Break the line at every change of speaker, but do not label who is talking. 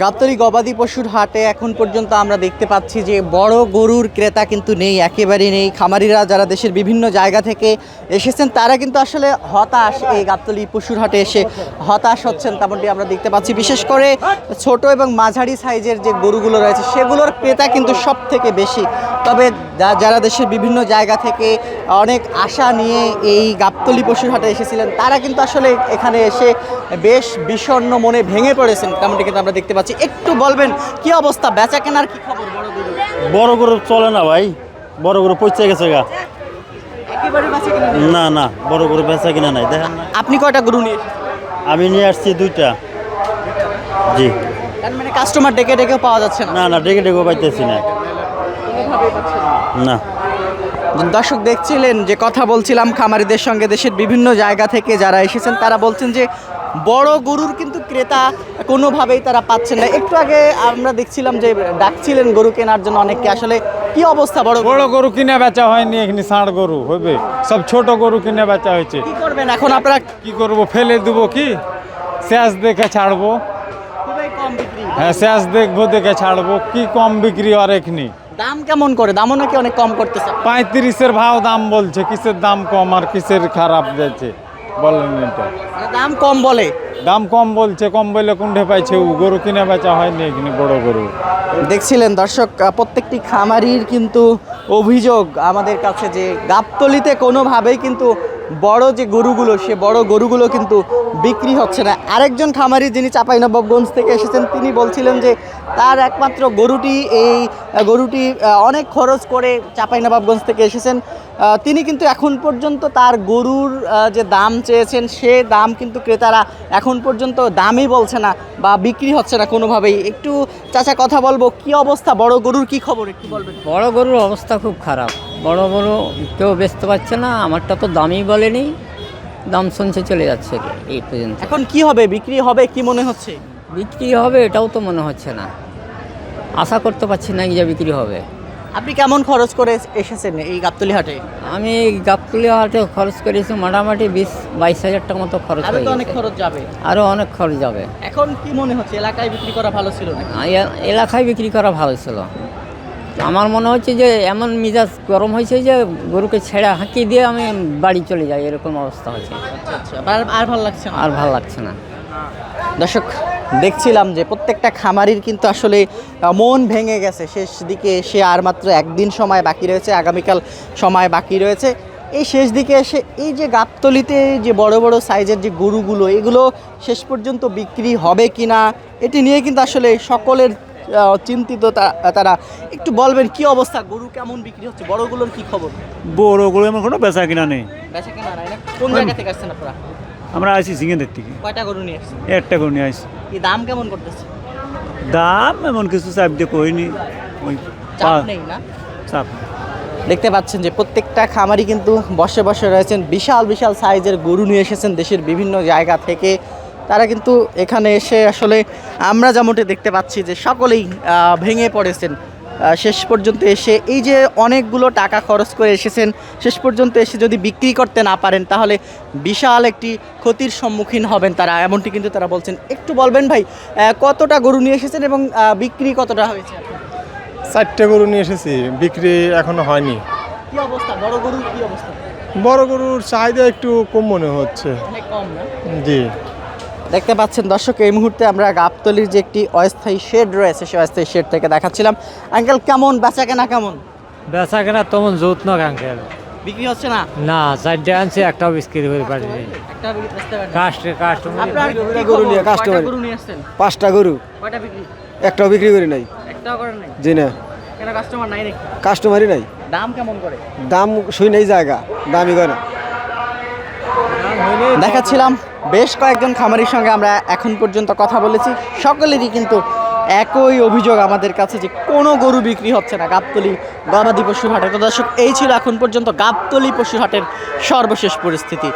গাবতলী গবাদি পশুর হাটে এখন পর্যন্ত আমরা দেখতে পাচ্ছি যে বড় গরুর ক্রেতা কিন্তু নেই, একেবারেই নেই। খামারিরা যারা দেশের বিভিন্ন জায়গা থেকে এসেছেন তারা কিন্তু আসলে হতাশ, এই গাবতলী পশুর হাটে এসে হতাশ হচ্ছেন তেমনটি আমরা দেখতে পাচ্ছি। বিশেষ করে ছোট এবং মাঝারি সাইজের যে গরুগুলো রয়েছে সেগুলোর ক্রেতা কিন্তু সব থেকে বেশি। তবে যারা দেশের বিভিন্ন জায়গা থেকে অনেক আশা নিয়ে এই গাবতলী পশুর হাটে এসেছিলেন তারা কিন্তু আসলে এখানে এসে বেশ বিষণ্ণ মনে ভেঙে পড়েছেন তেমনটি কিন্তু আমরা দেখতে পাচ্ছি। একটু বলবেন কি অবস্থা, বেচা কেনার কি খবর?
বড় গরু চলে না ভাই, বড় গরু পচে গেছে গা। না না, বড় গরু বেচা কিনা নাই। দেখেন
আপনি কয়টা গরু নিয়ে?
আমি নিয়ে আসছি 2টা। জি,
মানে কাস্টমার ডেকে ডেকেও পাওয়া যাচ্ছে না?
না না, ডেকে ডেকে পাইতেছি না। না,
দর্শক দেখছিলেন যে কথা বলছিলাম খামারিদের সঙ্গে, দেশের বিভিন্ন জায়গা থেকে যারা এসেছেন তারা বলছেন যে বড় গরুর কিন্তু ক্রেতা কোনোভাবেই তারা পাচ্ছেন না। একটু আগে আমরা দেখছিলাম যে ডাকছিলেন গরু কেনার জন্য অনেককে, আসলে কি অবস্থা? বড়
গরু কিনে বেচা হয়নি, এখানে ষাঁড় গরু হবে, সব ছোট গরু কিনে বেচা হয়েছে।
কি করবেন এখন আপনারা?
কি করব, ফেলে দেবো কি? শেষ দেখে ছাড়বো।
খুবই কম বিক্রি।
হ্যাঁ, শেষ দেখবো, দেখে ছাড়বো। কি কম বিক্রি আর এখানে?
দাম কেমন করে? দামও নাকি অনেক কম করতেছে।
35-এর ভাও দাম বলছে। কিসের দাম কম আর কিসের খারাপ যাচ্ছে বলেন এটা?
দাম কম বলে,
দাম কম বলছে। কম বলে কুণ্ঠে পাইছে, গরু কিনে বেচা হয়নি এখানে বড় গরু।
দেখছিলেন দর্শক প্রত্যেকটি খামারির কিন্তু অভিযোগ আমাদের কাছে যে গাবতলীতে কোনোভাবেই কিন্তু বড় যে গরুগুলো, সে বড় গরুগুলো কিন্তু বিক্রি হচ্ছে না। আরেকজন খামারি যিনি চাঁপাইনবাবগঞ্জ থেকে এসেছেন তিনি বলছিলেন যে তার একমাত্র গরুটি অনেক খরচ করে চাঁপাইনবাবগঞ্জ থেকে এসেছেন। তিনি কিন্তু এখন পর্যন্ত তার গরুর যে দাম চেয়েছেন সে দাম কিন্তু ক্রেতারা এখন পর্যন্ত দামই বলছে না বা বিক্রি হচ্ছে না কোনোভাবেই। একটু চাচা কথা বলবো, কি অবস্থা বড় গরুর, কি খবর একটু বলবেন?
বড় গরুর অবস্থা খুব খারাপ। বড় গরু কেউ বেচতে পারছে না। আমারটা তো দামই বলেনি, দাম শুনছে চলে যাচ্ছে এই পর্যন্ত।
এখন কি হবে, বিক্রি হবে কি মনে হচ্ছে?
বিক্রি হবে এটাও তো মনে হচ্ছে না, আশা করতে পারছি না যে বিক্রি হবে।
আপনি কেমন খরচ করে এসেছেন এই গাবতলী হাটে?
আমি গাবতলী হাটে খরচ করেছি মোটামুটি 20-22 হাজার টাকা মতো খরচ
আরো
হয়ে
তো অনেক
গেছে।
খরচ যাবে।
আরও অনেক খরচ যাবে।
এখন কি মনে হচ্ছে এলাকায় বিক্রি করা ভালো ছিল না?
এলাকায় বিক্রি করা ভালো ছিল। আমার মনে হচ্ছে যে এমন মিজাজ গরম হয়েছে যে গরুকে ছেড়ে হাঁকিয়ে দিয়ে আমি বাড়ি চলে যাই, এরকম অবস্থা হয়েছে।
আচ্ছা, আর ভালো লাগছে না?
আর ভালো লাগছে না।
দর্শক দেখছিলাম যে প্রত্যেকটা খামারির কিন্তু আসলে মন ভেঙে গেছে। শেষ দিকে এসে আর মাত্র একদিন সময় বাকি রয়েছে, আগামীকাল সময় বাকি রয়েছে। এই শেষ দিকে এসে এই যে গাবতলীতে যে বড় বড় সাইজের যে গরুগুলো, এগুলো শেষ পর্যন্ত বিক্রি হবে কি না এটি নিয়ে কিন্তু আসলে সকলের চিন্তিত তারা। একটু বলবেন কি অবস্থা, গরু কেমন বিক্রি হচ্ছে, বড়গুলোর কি খবর?
বড় গরু এমন কোনো বেচা কিনা নেই।
বেচা কেনা নাই না? কোন জায়গা থেকে আসছেন আপনারা?
আমরা আসি সিঙ্গেদের থেকে।
কয়টা গরু নিয়ে আসছেন?
একটা গরু নিয়ে আসি।
কি দাম কেমন করতেছে?
দাম এমন কিছু চাপ দিয়ে কইনি, ওই
চাপ নেই না?
চাপ।
দেখতে পাচ্ছেন যে প্রত্যেকটা খামারি কিন্তু বসে বসে রয়েছেন, বিশাল বিশাল সাইজের গরু নিয়ে এসেছেন দেশের বিভিন্ন জায়গা থেকে। তারা কিন্তু এখানে এসে আসলে আমরা যেমনটি দেখতে পাচ্ছি যে সকলেই ভেঙে পড়েছেন। শেষ পর্যন্ত এসে এই যে অনেকগুলো টাকা খরচ করে এসেছেন, শেষ পর্যন্ত এসে যদি বিক্রি করতে না পারেন তাহলে বিশাল একটি ক্ষতির সম্মুখীন হবেন তারা, এমনটি কিন্তু তারা বলছেন। একটু বলবেন ভাই কতটা গরু নিয়ে এসেছেন এবং বিক্রি কতটা হয়েছে?
4টে গরু নিয়ে এসেছি, বিক্রি এখনো হয়নি।
কি অবস্থা বড় গরুর, কি অবস্থা?
বড় গরুর চাহিদা একটু কম মনে হচ্ছে।
অনেক কম না?
জি,
দেখতে পাচ্ছেন দর্শক এই মুহূর্তে আমরা গাবতলীর যে একটি অস্থায়ী শেড রয়েছে সেই অস্থায়ী শেড থেকে দেখাচ্ছিলাম। আঙ্কেল কেমন বেচা কেনা কেমন?
বেচা কেনা তেমন জোত না আঙ্কেল,
বিক্রি হচ্ছে না?
না 4টে আনছে, একটাও বিক্রি করে পারিনি।
একটা বিক্রি করতে পারেন?
কাস্টমার
আপনার কি
গরু
খবর?
নিয়ে
কয়টা
কাস্টমার।
গরু নিয়ে আসছেন?
5টা গরু,
কয়টা বিক্রি?
একটাও বিক্রি করি নাই।
একটাও করেন নাই?
জি না,
কেন কাস্টমার নাই নাকি?
কাস্টমারই নাই।
দাম কেমন করে?
দাম শুই নেই, জায়গা দামই করে না।
দেখাচ্ছিলাম বেশ কয়েকজন খামারির সঙ্গে আমরা এখন পর্যন্ত কথা বলেছি, সকলেরই কিন্তু একই অভিযোগ আমাদের কাছে যে কোনো গরু বিক্রি হচ্ছে না গাবতলী গবাদি পশুর হাটে। তো দর্শক এই ছিল এখন পর্যন্ত গাবতলী পশুর হাটের সর্বশেষ পরিস্থিতি।